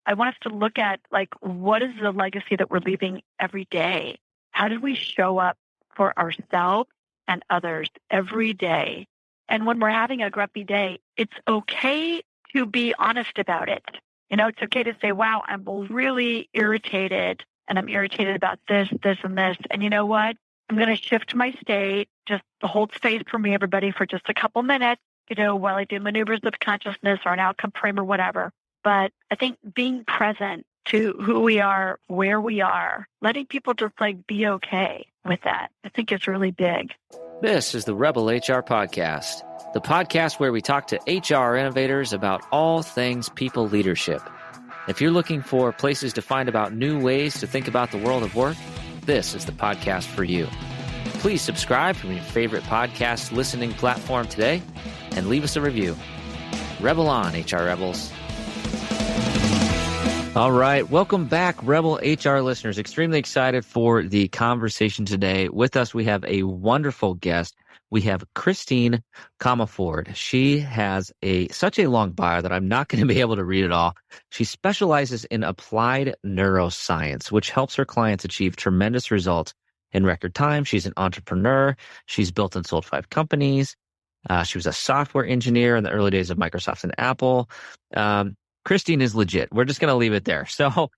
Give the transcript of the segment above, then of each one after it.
I want us to look at like, what is the legacy that we're leaving every day? How did we show up for ourselves and others every day? And when we're having a grumpy day, it's okay to be honest about it. It's okay to say, wow, I'm really irritated, and I'm irritated about this, this, and this. And you know what? I'm going to shift my state, just hold space for me, everybody, for just a couple minutes, while I do maneuvers of consciousness or an outcome frame or whatever. But I think being present to who we are, where we are, letting people just like be okay with that, I think is really big. This is the Rebel HR Podcast, the podcast where we talk to HR innovators about all things people leadership. If you're looking for places to find about new ways to think about the world of work, this is the podcast for you. Please subscribe from your favorite podcast listening platform today and leave us a review. Rebel on, HR Rebels. All right. Welcome back, Rebel HR listeners. Extremely excited for the conversation today. With us, we have a wonderful guest. We have Christine Comaford. She has such a long bio that I'm not going to be able to read it all. She specializes in applied neuroscience, which helps her clients achieve tremendous results in record time. She's an entrepreneur. She's built and sold 5 companies. She was a software engineer in the early days of Microsoft and Apple. Christine is legit. We're just going to leave it there. So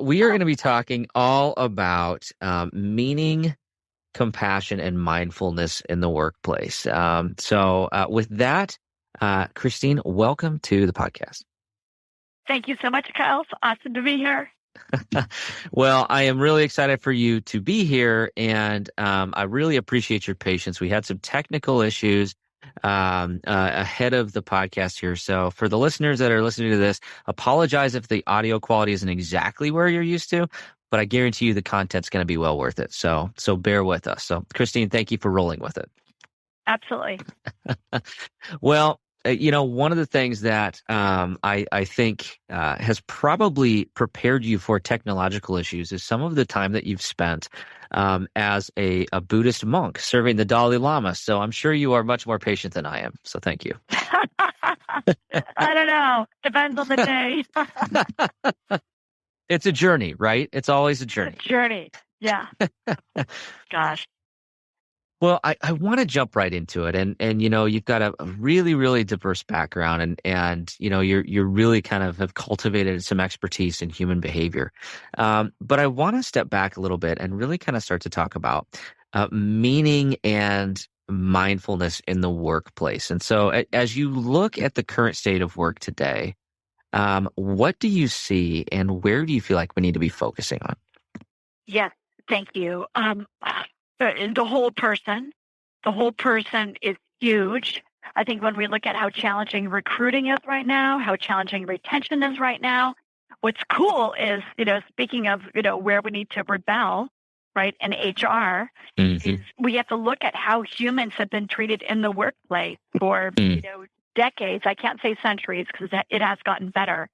we are going to be talking all about meaning, compassion, and mindfulness in the workplace. So with that, Christine, welcome to the podcast. Thank you so much, Kyle. It's awesome to be here. Well, I am really excited for you to be here, and I really appreciate your patience. We had some technical issues ahead of the podcast here. So for the listeners that are listening to this, apologize if the audio quality isn't exactly where you're used to, but I guarantee you the content's going to be well worth it. So bear with us. So Christine, thank you for rolling with it. Absolutely. Well, one of the things that I think has probably prepared you for technological issues is some of the time that you've spent as a Buddhist monk serving the Dalai Lama. So I'm sure you are much more patient than I am. So thank you. I don't know. Depends on the day. It's a journey, right? It's always a journey. It's a journey. Yeah. Gosh. Well, I want to jump right into it, and you've got a really, really diverse background, and you're really kind of have cultivated some expertise in human behavior. But I want to step back a little bit and really kind of start to talk about meaning and mindfulness in the workplace. And so, as you look at the current state of work today, what do you see, and where do you feel like we need to be focusing on? Yes, thank you. The whole person is huge. I think when we look at how challenging recruiting is right now, how challenging retention is right now, what's cool is, speaking of, where we need to rebel, right, in HR, is we have to look at how humans have been treated in the workplace for, decades. I can't say centuries because it has gotten better,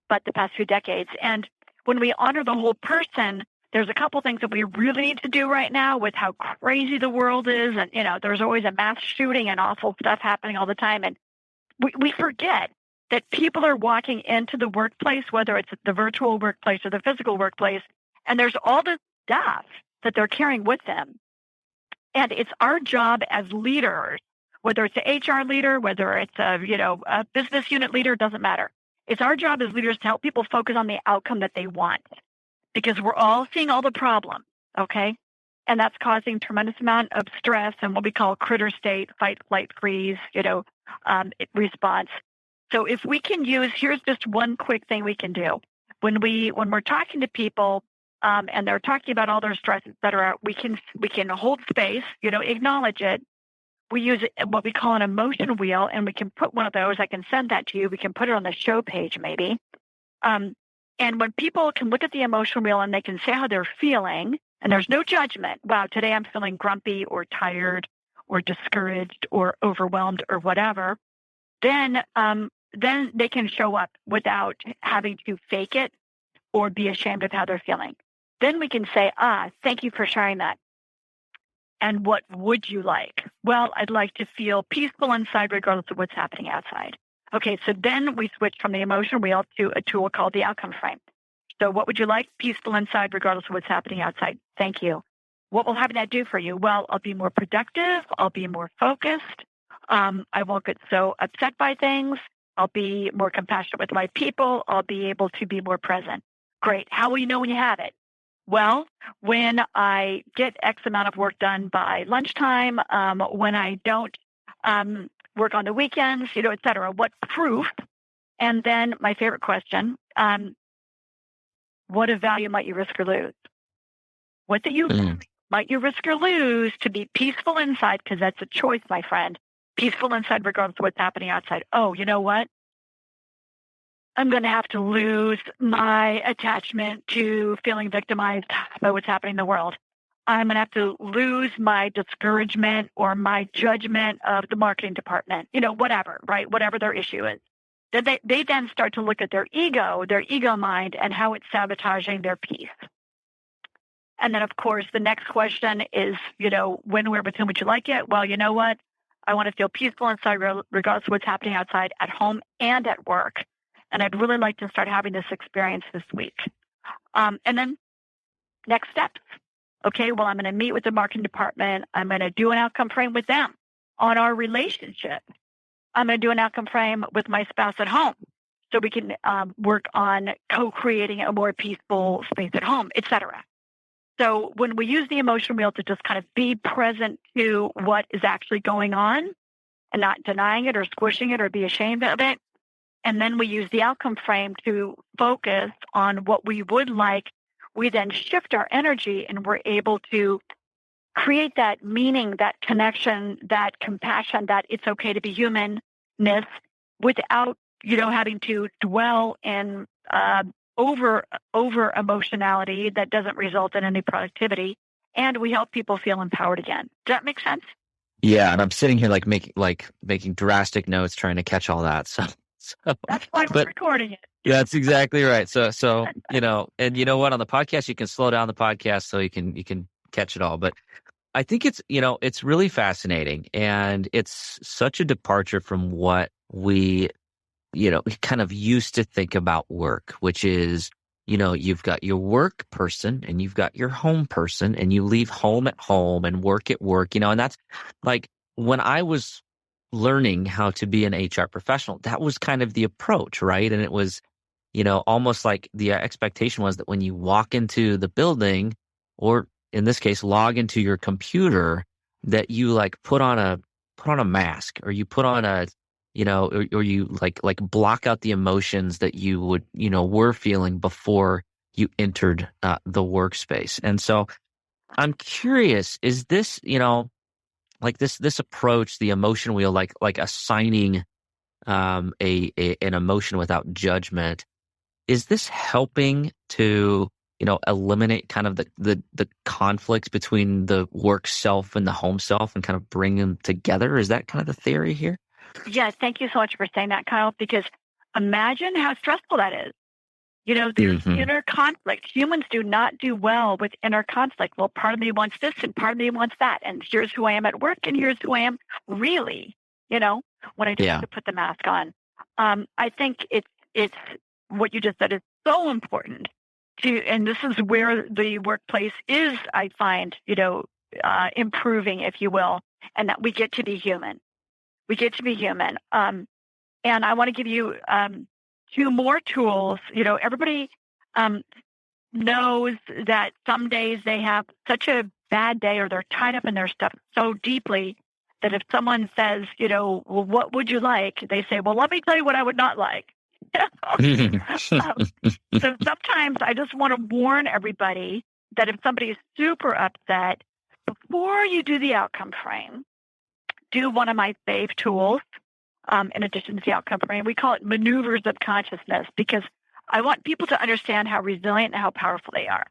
but the past few decades. And when we honor the whole person, there's a couple things that we really need to do right now with how crazy the world is. And, there's always a mass shooting and awful stuff happening all the time. And we forget that people are walking into the workplace, whether it's the virtual workplace or the physical workplace, and there's all this stuff that they're carrying with them. And it's our job as leaders, whether it's an HR leader, whether it's a business unit leader, doesn't matter. It's our job as leaders to help people focus on the outcome that they want. Because we're all seeing all the problems, okay? And that's causing tremendous amount of stress and what we call critter state, fight, flight, freeze, response. So if we can here's just one quick thing we can do. When we're talking to people and they're talking about all their stress, et cetera, we can hold space, acknowledge it. We use what we call an emotion wheel, and we can put one of those. I can send that to you. We can put it on the show page maybe. And when people can look at the emotion wheel and they can say how they're feeling, and there's no judgment, wow, today I'm feeling grumpy or tired or discouraged or overwhelmed or whatever, then they can show up without having to fake it or be ashamed of how they're feeling. Then we can say, thank you for sharing that. And what would you like? Well, I'd like to feel peaceful inside regardless of what's happening outside. Okay, so then we switch from the emotion wheel to a tool called the outcome frame. So what would you like? Peaceful inside, regardless of what's happening outside. Thank you. What will having that do for you? Well, I'll be more productive. I'll be more focused. I won't get so upset by things. I'll be more compassionate with my people. I'll be able to be more present. Great. How will you know when you have it? Well, when I get X amount of work done by lunchtime, when I don't work on the weekends, et cetera. What proof? And then my favorite question, what of value might you risk or lose? What that you might you risk or lose to be peaceful inside? Because that's a choice, my friend. Peaceful inside regardless of what's happening outside. Oh, you know what? I'm going to have to lose my attachment to feeling victimized by what's happening in the world. I'm going to have to lose my discouragement or my judgment of the marketing department, whatever, right? Whatever their issue is. Then they then start to look at their ego mind, and how it's sabotaging their peace. And then, of course, the next question is, when, where, with whom would you like it? Well, you know what? I want to feel peaceful inside regardless of what's happening outside, at home and at work. And I'd really like to start having this experience this week. And then next steps. Okay, well, I'm going to meet with the marketing department. I'm going to do an outcome frame with them on our relationship. I'm going to do an outcome frame with my spouse at home so we can work on co-creating a more peaceful space at home, etc. So when we use the emotion wheel to just kind of be present to what is actually going on and not denying it or squishing it or be ashamed of it, and then we use the outcome frame to focus on what we would like, we then shift our energy and we're able to create that meaning, that connection, that compassion, that it's okay to be humanness without, having to dwell in over emotionality that doesn't result in any productivity. And we help people feel empowered again. Does that make sense? Yeah, and I'm sitting here making drastic notes, trying to catch all that. So that's why we're recording it. That's exactly right. So and you know what? On the podcast, you can slow down the podcast so you can catch it all. But I think it's really fascinating, and it's such a departure from what we kind of used to think about work, which is, you've got your work person and you've got your home person, and you leave home at home and work at work, and that's like when I was learning how to be an HR professional, that was kind of the approach, right? And it was, almost like the expectation was that when you walk into the building, or in this case, log into your computer, that you put on a mask, or you put on a, or you like block out the emotions that you would, were feeling before you entered the workspace. And so I'm curious, is this, this approach, the emotion wheel, like assigning an emotion without judgment, is this helping to eliminate kind of the conflicts between the work self and the home self and kind of bring them together? Is that kind of the theory here? Yes, thank you so much for saying that, Kyle, because imagine how stressful that is. There's inner conflict. Humans do not do well with inner conflict. Well, part of me wants this and part of me wants that. And here's who I am at work and here's who I am really, when I don't have to put the mask on. I think it's what you just said is so important and this is where the workplace is, I find, improving, if you will, and that we get to be human. We get to be human. And I want to give you two more tools. Everybody knows that some days they have such a bad day, or they're tied up in their stuff so deeply that if someone says, well, what would you like? They say, well, let me tell you what I would not like. So sometimes I just want to warn everybody that if somebody is super upset, before you do the outcome frame, do one of my fave tools. In addition to the outcome frame, we call it maneuvers of consciousness, because I want people to understand how resilient and how powerful they are.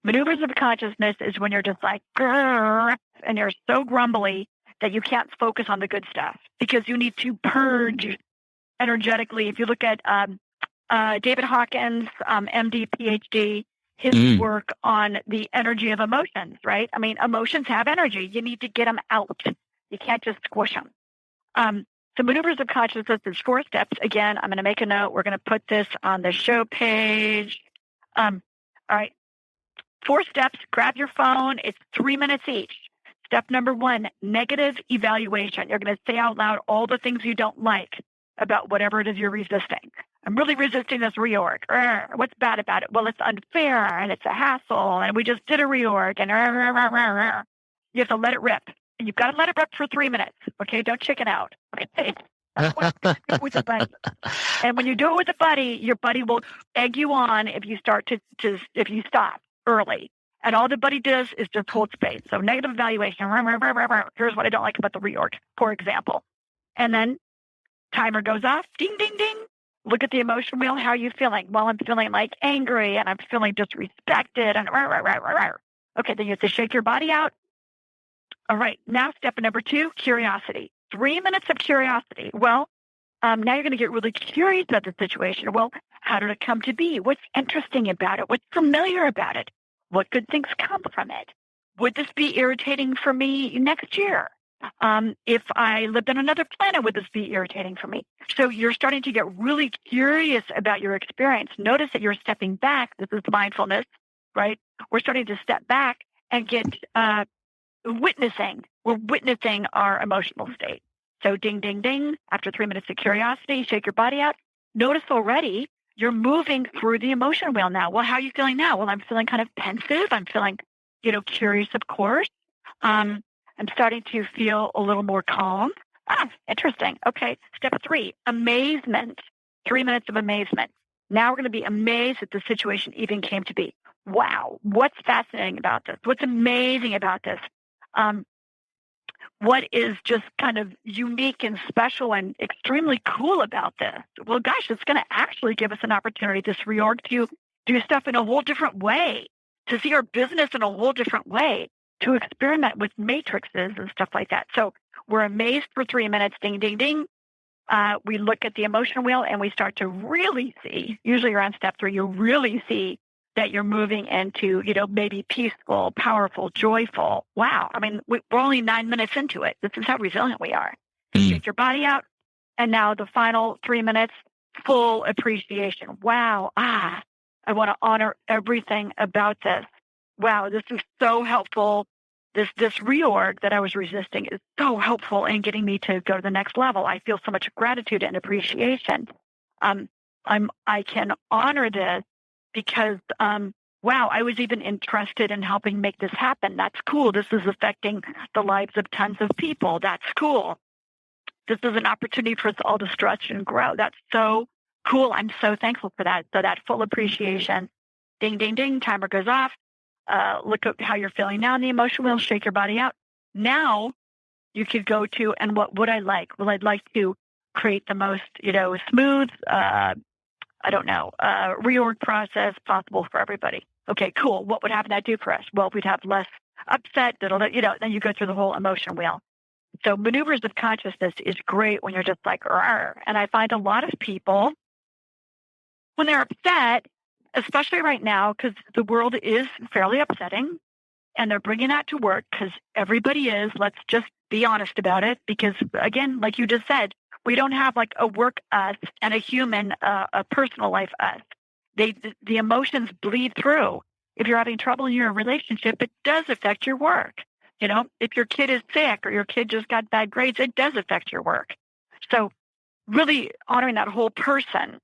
Maneuvers of consciousness is when you're just like, grrr, and you're so grumbly that you can't focus on the good stuff because you need to purge energetically. If you look at David Hawkins, MD, PhD, his work on the energy of emotions, right? I mean, emotions have energy. You need to get them out. You can't just squish them. So maneuvers of consciousness is 4 steps. Again, I'm going to make a note. We're going to put this on the show page. All right. 4 steps. Grab your phone. It's 3 minutes each. Step number 1, negative evaluation. You're going to say out loud all the things you don't like about whatever it is you're resisting. I'm really resisting this reorg. What's bad about it? Well, it's unfair and it's a hassle and we just did a reorg and you have to let it rip. And you've got to let it rip for 3 minutes. Okay, don't chicken out. Okay, with a buddy. And when you do it with a buddy, your buddy will egg you on if you start if you stop early. And all the buddy does is just hold space. So negative evaluation. Here's what I don't like about the reorg, for example. And then timer goes off. Ding, ding, ding. Look at the emotion wheel. How are you feeling? Well, I'm feeling like angry and I'm feeling disrespected. And okay, then you have to shake your body out. All right. Now, step number 2, curiosity. 3 minutes of curiosity. Well, now you're going to get really curious about the situation. Well, how did it come to be? What's interesting about it? What's familiar about it? What good things come from it? Would this be irritating for me next year? If I lived on another planet, would this be irritating for me? So you're starting to get really curious about your experience. Notice that you're stepping back. This is mindfulness, right? We're starting to step back and get witnessing. We're witnessing our emotional state. So ding, ding, ding. After 3 minutes of curiosity, shake your body out. Notice already you're moving through the emotion wheel now. Well, how are you feeling now? Well, I'm feeling kind of pensive. I'm feeling, curious, of course. I'm starting to feel a little more calm. Interesting. Okay. Step 3, amazement. 3 minutes of amazement. Now we're going to be amazed that the situation even came to be. Wow. What's fascinating about this? What's amazing about this? What is just kind of unique and special and extremely cool about this? Well, gosh, it's going to actually give us an opportunity, this reorg, to do stuff in a whole different way, to see our business in a whole different way, to experiment with matrices and stuff like that. So we're amazed for 3 minutes, ding, ding, ding. We look at the emotion wheel and we start to really see, usually around step 3, you really see that you're moving into, maybe peaceful, powerful, joyful. Wow. I mean, we're only 9 minutes into it. This is how resilient we are. Shake your body out. And now the final 3 minutes, full appreciation. Wow. I want to honor everything about this. Wow, this is so helpful. This reorg that I was resisting is so helpful in getting me to go to the next level. I feel so much gratitude and appreciation. I can honor this because, wow, I was even interested in helping make this happen. That's cool. This is affecting the lives of tons of people. That's cool. This is an opportunity for us all to stretch and grow. That's so cool. I'm so thankful for that. So that full appreciation. Ding, ding, ding. Timer goes off. Look at how you're feeling now in the emotion wheel. Shake your body out. Now you could go to, and what would I like? Well, I'd like to create the most, smooth, reorg process possible for everybody. Okay, cool. What would have that do for us? Well, we'd have less upset. Then you go through the whole emotion wheel. So maneuvers of consciousness is great when you're just like, rawr. And I find a lot of people, when they're upset, especially right now, because the world is fairly upsetting, and they're bringing that to work because everybody is. Let's just be honest about it. Because, again, like you just said, we don't have like a work us and a human, a personal life us. The emotions bleed through. If you're having trouble in your relationship, it does affect your work. If your kid is sick or your kid just got bad grades, it does affect your work. So really honoring that whole person.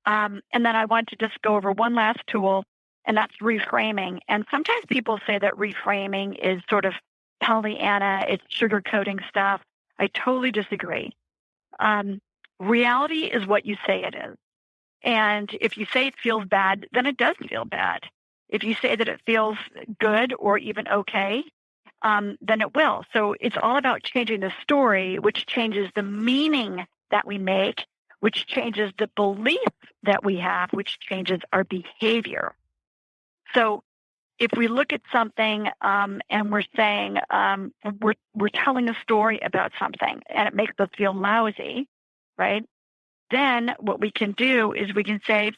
And then I want to just go over one last tool, and that's reframing. And sometimes people say that reframing is sort of Pollyanna, it's sugarcoating stuff. I totally disagree. Reality is what you say it is. And if you say it feels bad, then it does feel bad. If you say that it feels good or even okay, then it will. So it's all about changing the story, which changes the meaning that we make, which changes the belief that we have, which changes our behavior. So if we look at something and we're saying, we're telling a story about something and it makes us feel lousy, right? Then what we can do is we can say,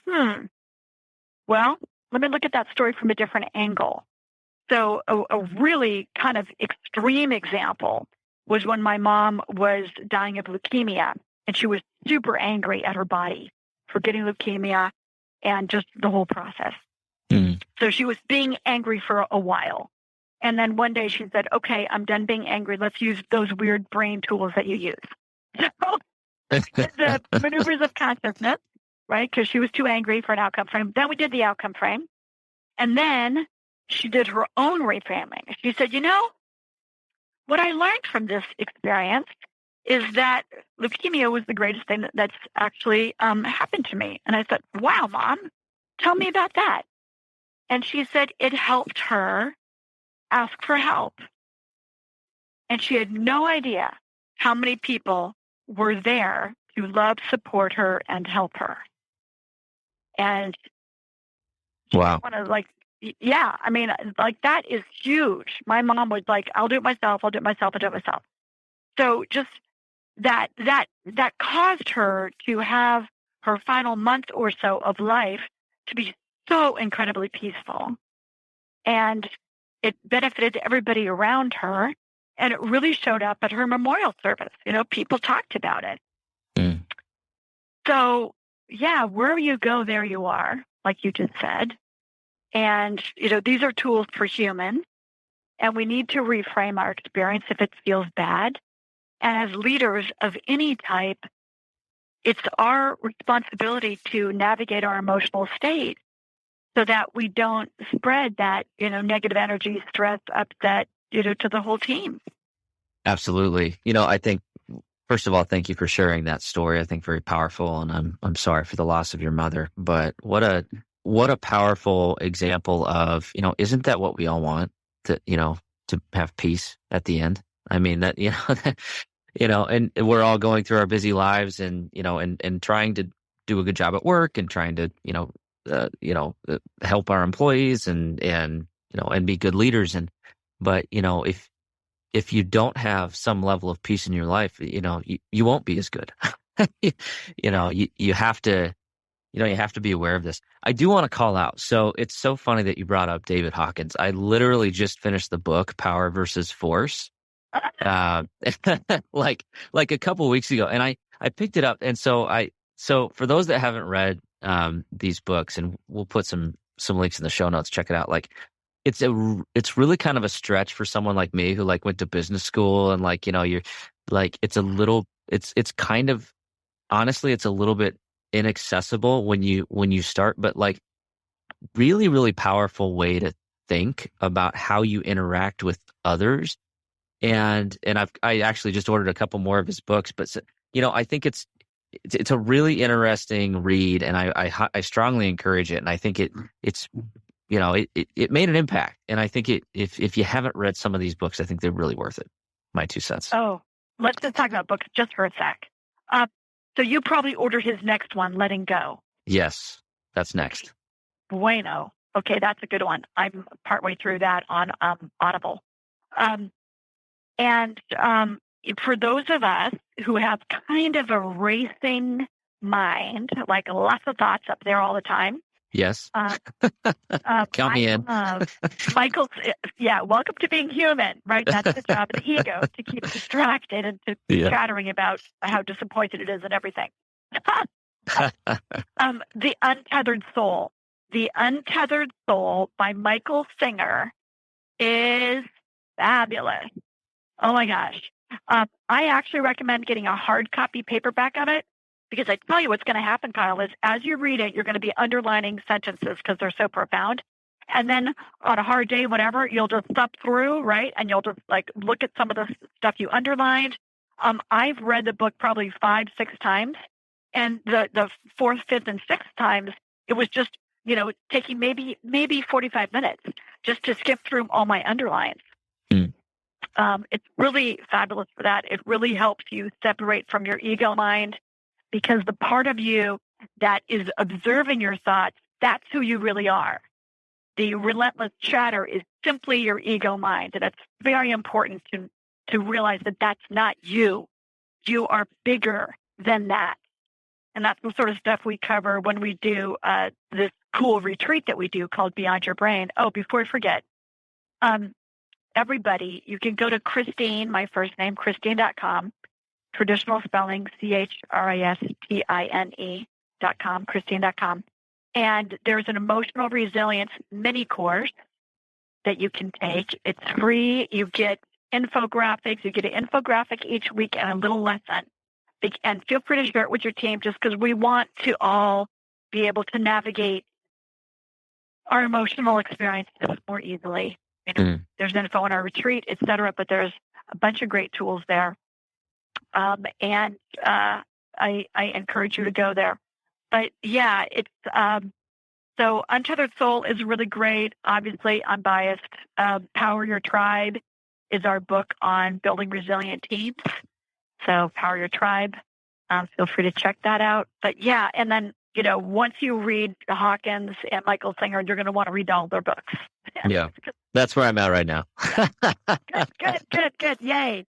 well, let me look at that story from a different angle. So a really kind of extreme example was when my mom was dying of leukemia, and she was super angry at her body for getting leukemia and just the whole process. So she was being angry for a while. And then one day she said, okay, I'm done being angry. Let's use those weird brain tools that you use. So the maneuvers of consciousness, right? Because she was too angry for an outcome frame. Then we did the outcome frame. And then she did her own reframing. She said, what I learned from this experience is that leukemia was the greatest thing that's actually happened to me. And I said, wow, Mom, tell me about that. And she said it helped her ask for help. And she had no idea how many people were there to love, support her, and help her. And wow. That is huge. My mom was like, I'll do it myself. So just that caused her to have her final month or so of life to be so incredibly peaceful. And it benefited everybody around her. And it really showed up at her memorial service. People talked about it. So, wherever you go, there you are, like you just said. And, these are tools for humans. And we need to reframe our experience if it feels bad. And as leaders of any type, it's our responsibility to navigate our emotional state so that we don't spread that, negative energy, stress, upset, to the whole team. Absolutely. I think, first of all, thank you for sharing that story. I think very powerful, and I'm sorry for the loss of your mother. But what a powerful example of, isn't that what we all want, to have peace at the end? I mean, that, and we're all going through our busy lives and, and trying to do a good job at work and trying to, help our employees and be good leaders. But if you don't have some level of peace in your life, you won't be as good. You have to be aware of this. I do want to call out. So it's so funny that you brought up David Hawkins. I literally just finished the book, Power versus Force, like a couple weeks ago, and I picked it up. And so for those that haven't read these books, and we'll put some links in the show notes, check it out. Like, it's really kind of a stretch for someone like me who went to business school, and you're like, it's kind of, honestly, it's a little bit inaccessible when you start, but really, really powerful way to think about how you interact with others. And I actually just ordered a couple more of his books, but I think it's a really interesting read, and I strongly encourage it. And I think it's it made an impact. And I think if you haven't read some of these books, I think they're really worth it. My 2 cents. Oh, let's just talk about books just for a sec. So you probably ordered his next one, Letting Go. Yes, that's next. Bueno. Okay, that's a good one. I'm partway through that on Audible. And for those of us who have kind of a racing mind, like lots of thoughts up there all the time. Yes. Count me in. Michael's, welcome to being human, right? That's the job of the ego, to keep distracted and to chattering about how disappointed it is and everything. The Untethered Soul. The Untethered Soul by Michael Singer is fabulous. Oh my gosh. I actually recommend getting a hard copy paperback of it, because I tell you what's going to happen, Kyle, is as you read it, you're going to be underlining sentences because they're so profound. And then on a hard day, whatever, you'll just step through, right? And you'll just look at some of the stuff you underlined. I've read the book probably 5-6 times. And the 4th, 5th, and 6th times, it was just, taking maybe 45 minutes just to skip through all my underlines. It's really fabulous for that. It really helps you separate from your ego mind, because the part of you that is observing your thoughts, that's who you really are. The relentless chatter is simply your ego mind. And it's very important to realize that that's not you. You are bigger than that. And that's the sort of stuff we cover when we do this cool retreat that we do called Beyond Your Brain. Oh, before I forget, everybody, you can go to Christine, my first name, Christine.com, traditional spelling, CHRISTINE.com, Christine.com. And there's an emotional resilience mini course that you can take. It's free. You get infographics. You get an infographic each week and a little lesson. And feel free to share it with your team just because we want to all be able to navigate our emotional experiences more easily. There's info on our retreat, et cetera, but there's a bunch of great tools there. And I encourage you to go there. But yeah, it's so Untethered Soul is really great. Obviously, I'm biased. Power Your Tribe is our book on building resilient teams. So Power Your Tribe. Feel free to check that out. But yeah, and then, once you read Hawkins and Michael Singer, you're going to want to read all their books. Yeah, that's where I'm at right now. Good. Yay.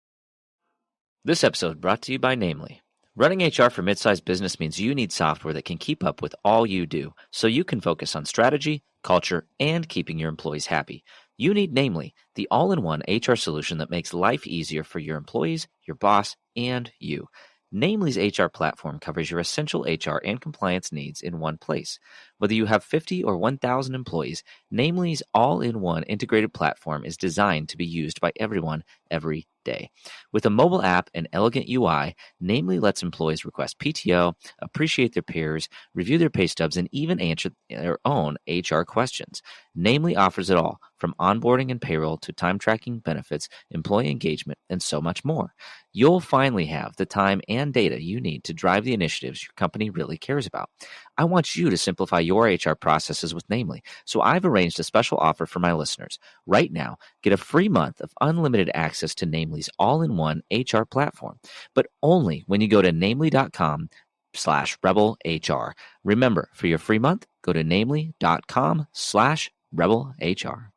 This episode brought to you by Namely. Running HR for mid-sized business means you need software that can keep up with all you do, so you can focus on strategy, culture, and keeping your employees happy. You need Namely, the all-in-one HR solution that makes life easier for your employees, your boss, and you. Namely's HR platform covers your essential HR and compliance needs in one place. Whether you have 50 or 1,000 employees, Namely's all-in-one integrated platform is designed to be used by everyone every day. With a mobile app and elegant UI, Namely lets employees request PTO, appreciate their peers, review their pay stubs, and even answer their own HR questions. Namely offers it all, from onboarding and payroll to time tracking, benefits, employee engagement, and so much more. You'll finally have the time and data you need to drive the initiatives your company really cares about. I want you to simplify your HR processes with Namely, so I've arranged a special offer for my listeners. Right now, get a free month of unlimited access to Namely's all-in-one HR platform, but only when you go to namely.com/rebelhr. Remember, for your free month, go to namely.com/rebelhr.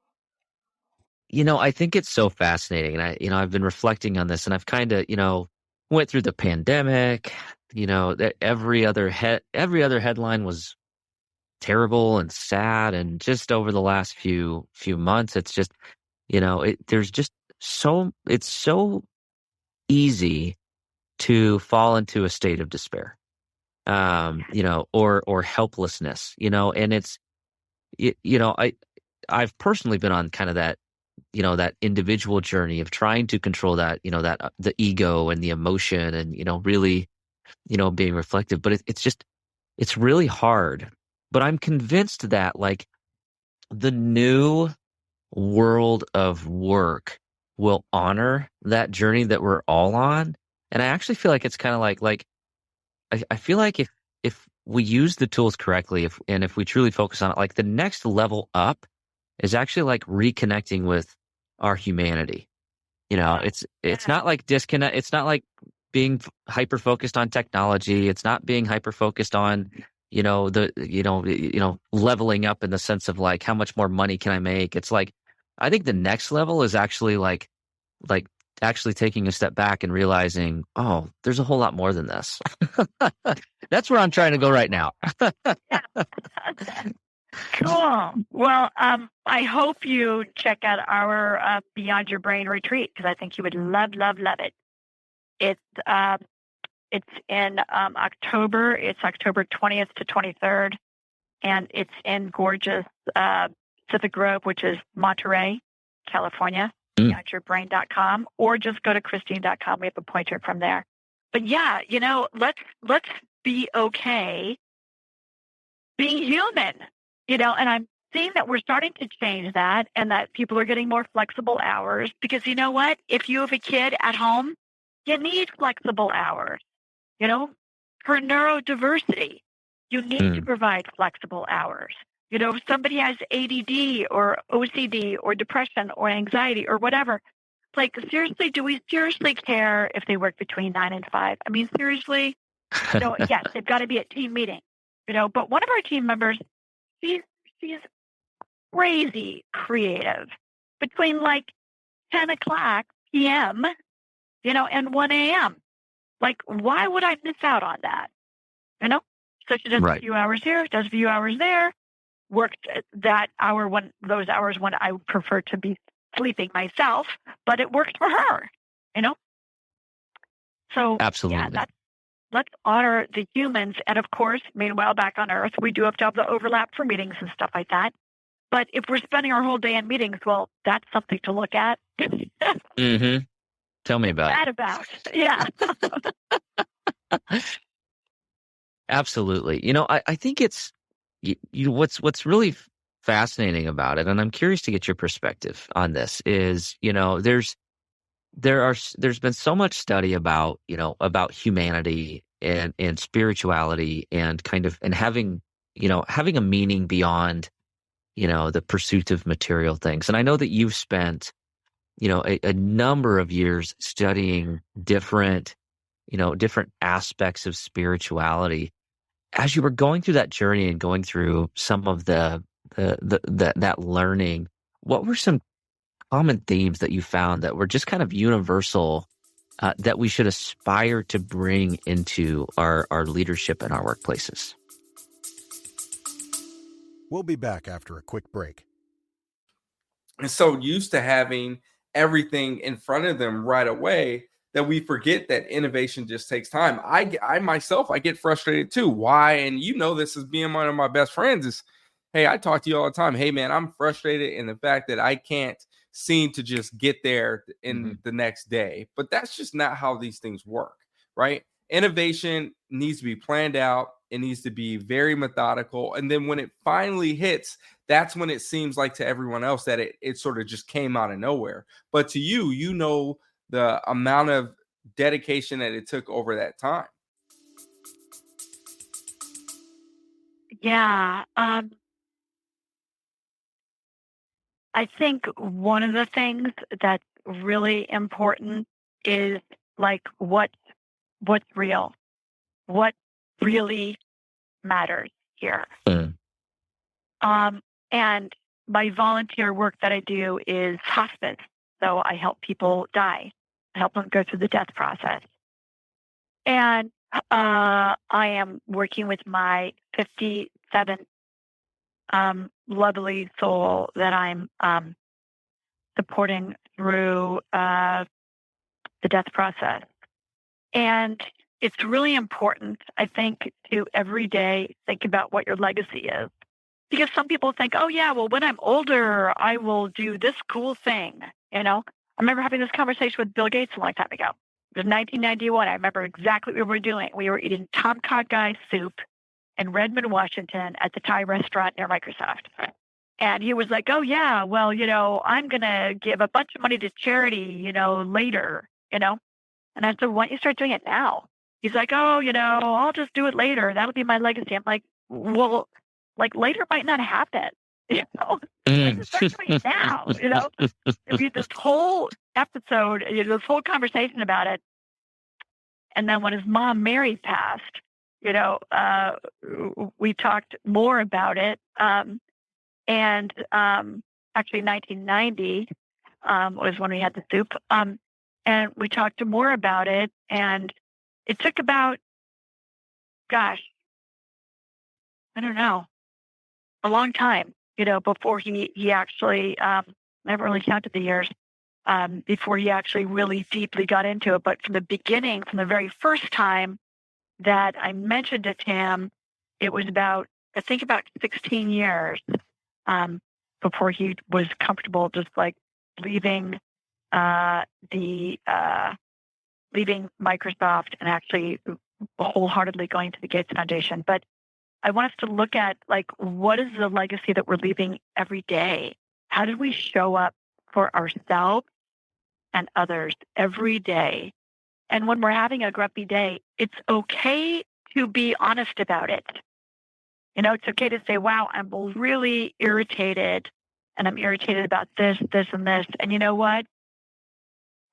I think it's so fascinating, and I've been reflecting on this, and I've kind of, went through the pandemic. That every other headline was terrible and sad, and just over the last few months, it's just, there's just it's so easy to fall into a state of despair, or helplessness, and it's, I've personally been on kind of that, that individual journey of trying to control that, that the ego and the emotion and, really, being reflective, but it's really hard. But I'm convinced that like the new world of work will honor that journey that we're all on. And I actually feel like it's kind of like I feel like if we use the tools correctly, if we truly focus on it, like the next level up is actually like reconnecting with our humanity. It's not like disconnect. It's not like being hyper focused on technology. It's not being hyper focused on, leveling up in the sense of like, how much more money can I make? It's like, I think the next level is actually like actually taking a step back and realizing, oh, there's a whole lot more than this. That's where I'm trying to go right now. Cool. Well, I hope you check out our Beyond Your Brain retreat, because I think you would love it. It's in October. It's October 20th to 23rd, and it's in gorgeous Pacific Grove, which is Monterey, California. BeyondYourBrain.com, or just go to Christine.com. We have a pointer from there. But yeah, let's be okay being human. And I'm seeing that we're starting to change that, and that people are getting more flexible hours, because you know what? If you have a kid at home, you need flexible hours. For neurodiversity, you need to provide flexible hours. If somebody has ADD or OCD or depression or anxiety or whatever, like, seriously, do we seriously care if they work between 9 and 5? I mean, seriously, yes, they've got to be at team meeting, but one of our team members, she's crazy creative between like 10 o'clock p.m., and 1 a.m. Like, why would I miss out on that? So she does a few hours here, does a few hours there, worked that hour, those hours when I prefer to be sleeping myself, but it worked for her, you know? So, Absolutely. yeah, let's honor the humans. And of course, meanwhile, back on Earth, we do have to have the overlap for meetings and stuff like that. But if we're spending our whole day in meetings, well, that's something to look at. Mm-hmm. Tell me about That about, yeah. it. Absolutely. I think it's what's really fascinating about it, and I'm curious to get your perspective on this, is, there's been so much study about, about humanity and spirituality and kind of, and having a meaning beyond, the pursuit of material things. And I know that you've spent, a number of years studying different aspects of spirituality. As you were going through that journey and going through some of that learning, what were some common themes that you found that were just kind of universal, that we should aspire to bring into our leadership and our workplaces? We'll be back after a quick break. And so used to having everything in front of them right away that we forget that innovation just takes time. I myself, I get frustrated too. Why? And this as being one of my best friends is, hey, I talk to you all the time. Hey, man, I'm frustrated in the fact that I can't seem to just get there in the next day. But that's just not how these things work, right? Innovation needs to be planned out. It needs to be very methodical. And then when it finally hits, that's when it seems like to everyone else that it sort of just came out of nowhere. But to you, the amount of dedication that it took over that time. Yeah. I think one of the things that's really important is like what's real, what really matters here. And my volunteer work that I do is hospice. So I help people die. I help them go through the death process. And I am working with my 57 lovely soul that I'm supporting through the death process. And it's really important, I think, to every day think about what your legacy is. Because some people think, oh, yeah, well, when I'm older, I will do this cool thing. I remember having this conversation with Bill Gates a long time ago. It was 1991. I remember exactly what we were doing. We were eating Tom Kha Gai soup in Redmond, Washington at the Thai restaurant near Microsoft. And he was like, oh, yeah, well, I'm going to give a bunch of money to charity, later, And I said, why don't you start doing it now? He's like, oh, I'll just do it later. That'll be my legacy. I'm like, well, later might not happen, Just start doing it now, It'd be this whole episode, this whole conversation about it. And then when his mom, Mary, passed, we talked more about it. And actually 1990 was when we had the soup. And we talked more about it. And it took about, I don't know, a long time, before he actually, I haven't really counted the years, before he actually really deeply got into it. But from the beginning, from the very first time that I mentioned it to him, it was about 16 years before he was comfortable just leaving leaving Microsoft and actually wholeheartedly going to the Gates Foundation. But I want us to look at what is the legacy that we're leaving every day? How did we show up for ourselves and others every day? And when we're having a grumpy day, it's okay to be honest about it. It's okay to say, wow, I'm really irritated and I'm irritated about this, this, and this. And you know what?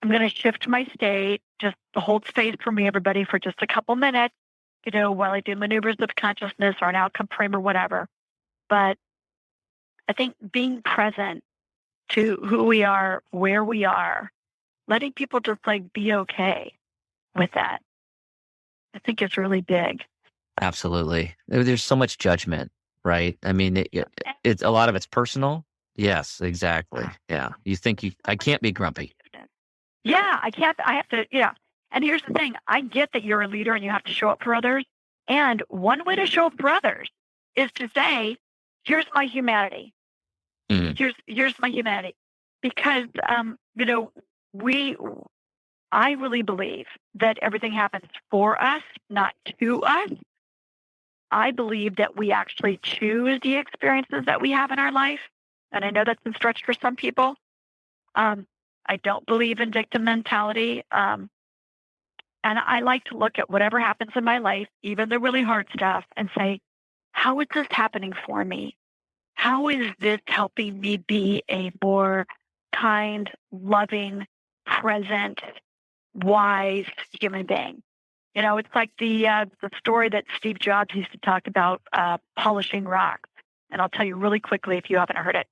I'm going to shift my state, just hold space for me, everybody, for just a couple minutes, while I do maneuvers of consciousness or an outcome frame or whatever. But I think being present to who we are, where we are, letting people just be okay with that, I think is really big. Absolutely. There's so much judgment, right? I mean, it's a lot of it's personal, Yes, exactly. Yeah. You think I can't be grumpy. Yeah, I have to, yeah. And here's the thing. I get that you're a leader and you have to show up for others. And one way to show up for others is to say, here's my humanity. Mm. Here's my humanity. Because, I really believe that everything happens for us, not to us. I believe that we actually choose the experiences that we have in our life. And I know that's been stretched for some people. I don't believe in victim mentality. And I like to look at whatever happens in my life, even the really hard stuff, and say, how is this happening for me? How is this helping me be a more kind, loving, present, wise human being? It's like the story that Steve Jobs used to talk about polishing rocks. And I'll tell you really quickly if you haven't heard it.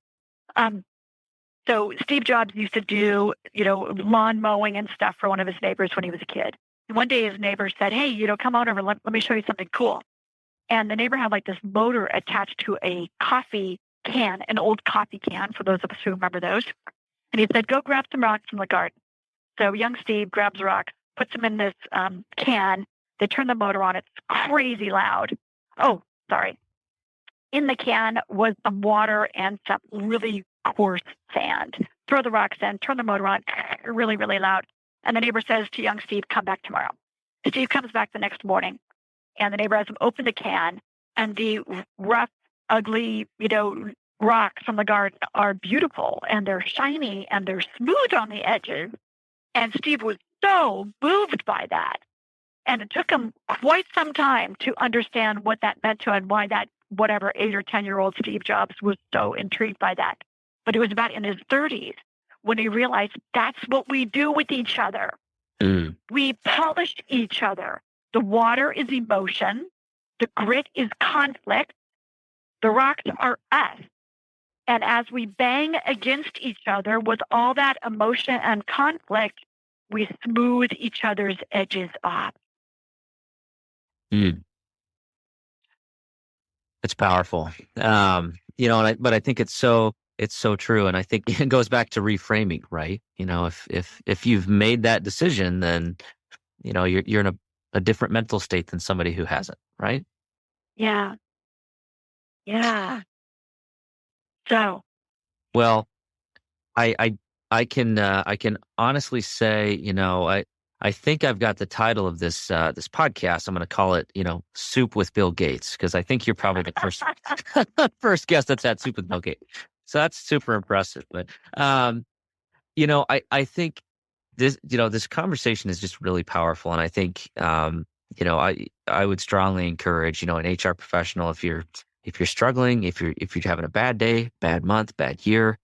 So Steve Jobs used to do, lawn mowing and stuff for one of his neighbors when he was a kid. And one day his neighbor said, hey, come on over. Let me show you something cool. And the neighbor had like this motor attached to a coffee can, an old coffee can, for those of us who remember those. And he said, go grab some rocks from the garden. So young Steve grabs rocks, puts them in this can. They turn the motor on. It's crazy loud. Oh, sorry. In the can was some water and some really coarse sand. Throw the rocks in, turn the motor on, really, really loud. And the neighbor says to young Steve, come back tomorrow. Steve comes back the next morning, and the neighbor has him open the can, and the rough, ugly, rocks from the garden are beautiful, and they're shiny, and they're smooth on the edges. And Steve was so moved by that. And it took him quite some time to understand what that meant to him and why that, whatever, 8 or 10-year-old Steve Jobs was so intrigued by that. But it was about in his 30s when he realized that's what we do with each other. Mm. We polish each other. The water is emotion. The grit is conflict. The rocks are us. And as we bang against each other with all that emotion and conflict, we smooth each other's edges off. Mm. It's powerful. But I think it's so true. And I think it goes back to reframing, right? If you've made that decision, then, you're in a different mental state than somebody who hasn't, right? Yeah. Yeah. So. Well, I can honestly say, I think I've got the title of this podcast. I'm going to call it, Soup with Bill Gates, because I think you're probably the first guest that's had soup with Bill Gates. So that's super impressive. But I think this conversation is just really powerful, and I think I would strongly encourage an HR professional, if you're struggling, if you're having a bad day, bad month, bad year,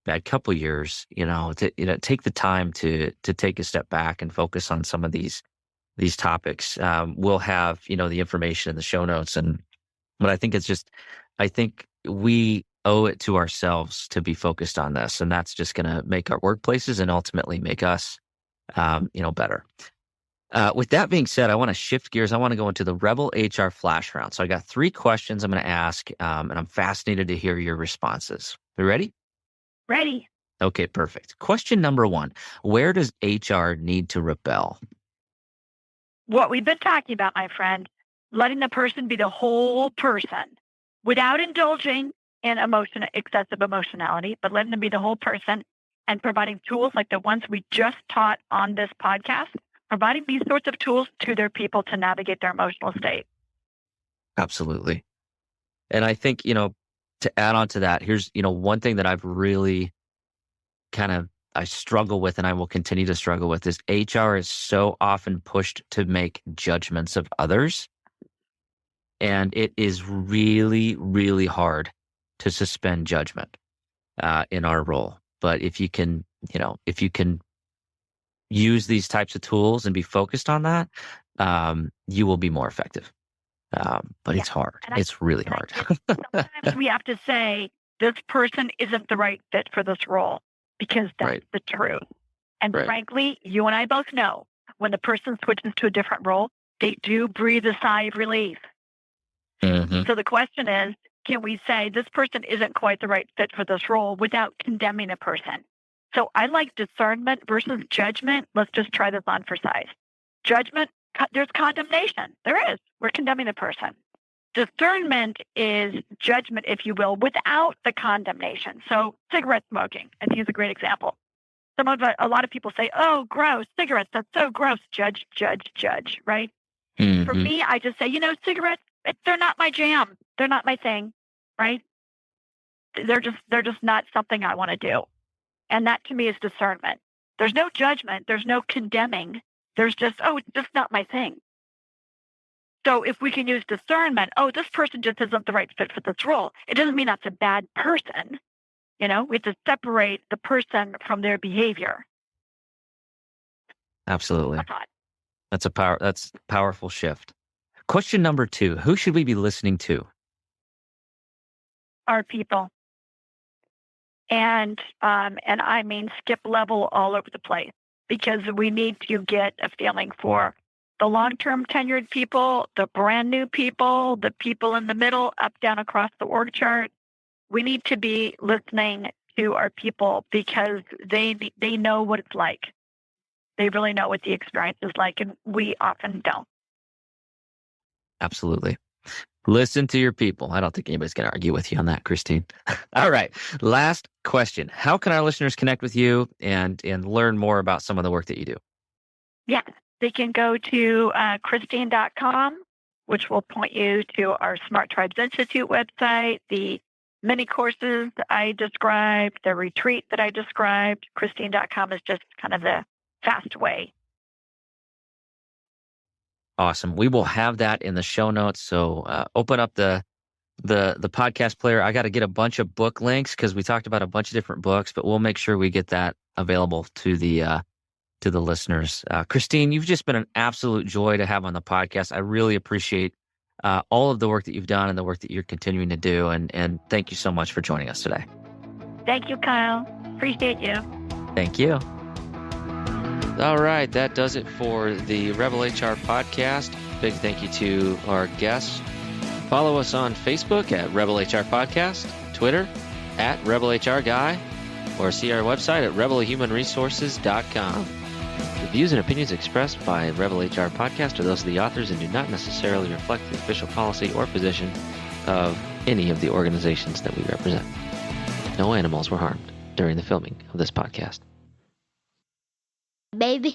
bad couple years, to take the time to take a step back and focus on some of these topics. We'll have the information in the show notes, but I think I think we owe it to ourselves to be focused on this, and that's just going to make our workplaces and ultimately make us better. With that being said, I want to shift gears. I want to go into the Rebel HR Flash Round. So I got 3 questions I'm going to ask, and I'm fascinated to hear your responses. You ready? Ready. Okay, perfect. Question number 1. Where does HR need to rebel? What we've been talking about, my friend, letting the person be the whole person without indulging in excessive emotionality, but letting them be the whole person and providing tools like the ones we just taught on this podcast, providing these sorts of tools to their people to navigate their emotional state. Absolutely. And I think, to add on to that, here's, one thing that I've really I struggle with, and I will continue to struggle with, is HR is so often pushed to make judgments of others. And it is really, really hard to suspend judgment in our role. But if you can use these types of tools and be focused on that, you will be more effective. But it's hard. It's really hard. Sometimes we have to say, this person isn't the right fit for this role, because that's the truth. And frankly, you and I both know when the person switches to a different role, they do breathe a sigh of relief. Mm-hmm. So the question is, can we say this person isn't quite the right fit for this role without condemning a person? So I like discernment versus judgment. Let's just try this on for size. Judgment, there's condemnation. There is. We're condemning the person. Discernment is judgment, if you will, without the condemnation. So cigarette smoking, I think is a great example. A lot of people say, oh, gross, cigarettes, that's so gross. Judge, judge, judge, right? Mm-hmm. For me, I just say, cigarettes, they're not my jam. They're not my thing, right? They're just not something I want to do. And that to me is discernment. There's no judgment. There's no condemning. There's just, it's just not my thing. So if we can use discernment, this person just isn't the right fit for this role. It doesn't mean that's a bad person. We have to separate the person from their behavior. Absolutely. That's a powerful shift. Question number 2, who should we be listening to? Our people. And I mean skip level all over the place, because we need to get a feeling for the long-term tenured people, the brand new people, the people in the middle, up, down, across the org chart. We need to be listening to our people because they know what it's like. They really know what the experience is like, and we often don't. Absolutely. Listen to your people. I don't think anybody's going to argue with you on that, Christine. All right. Last question. How can our listeners connect with you and learn more about some of the work that you do? Yeah, they can go to Christine.com, which will point you to our SmartTribes Institute website, the many courses that I described, the retreat that I described. Christine.com is just kind of the fast way. Awesome. We will have that in the show notes. So open up the podcast player. I got to get a bunch of book links because we talked about a bunch of different books, but we'll make sure we get that available to the listeners. Christine, you've just been an absolute joy to have on the podcast. I really appreciate all of the work that you've done and the work that you're continuing to do. And thank you so much for joining us today. Thank you, Kyle. Appreciate you. Thank you. All right, that does it for the Rebel HR podcast. Big thank you to our guests. Follow us on Facebook at Rebel HR Podcast, Twitter at Rebel HR Guy, or see our website at rebelhumanresources.com. The views and opinions expressed by Rebel HR Podcast are those of the authors and do not necessarily reflect the official policy or position of any of the organizations that we represent. No animals were harmed during the filming of this podcast. Baby.